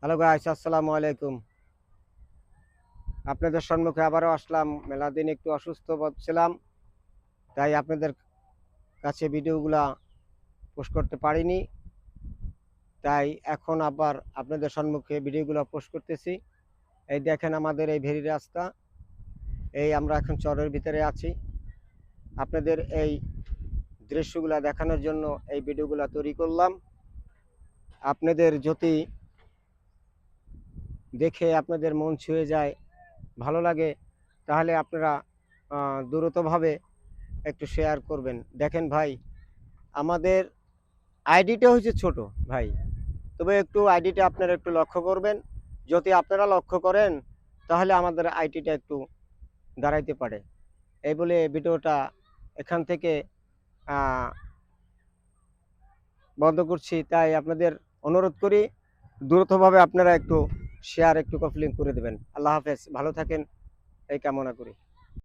Hello guys, আসসালামু আলাইকুম। আপনাদের সম্মুখে আবারও আসলাম। মেলা দিন একটু অসুস্থ বোধ ছিলাম, তাই আপনাদের কাছে ভিডিওগুলা পোস্ট করতে পারিনি। তাই এখন আবার আপনাদের সম্মুখে ভিডিওগুলো পোস্ট করতেছি। এই দেখেন আমাদের এই ভেরি রাস্তা। এই আমরা এখন চরের ভিতরে আছি। আপনাদের এই দৃশ্যগুলা দেখানোর জন্য এই ভিডিওগুলা তৈরি করলাম। আপনাদের যদি দেখে আপনাদের মন ছুঁয়ে যায়, ভালো লাগে, তাহলে আপনারা দ্রুতভাবে একটু শেয়ার করবেন। দেখেন ভাই, আমাদের আইডিটা হচ্ছে ছোট ভাই, তবে একটু আইডিটা আপনারা একটু লক্ষ্য করবেন। যদি আপনারা লক্ষ্য করেন তাহলে আমাদের আইডিটা একটু দাঁড়াইতে পারে। এই বলে ভিডিওটা এখান থেকে বন্ধ করছি। তাই আপনাদের অনুরোধ করি, দ্রুতভাবে আপনারা একটু শেয়ার, একটু কপলিং করে দেবেন। আল্লাহ হাফেজ, ভালো থাকেন এই কামনা করি।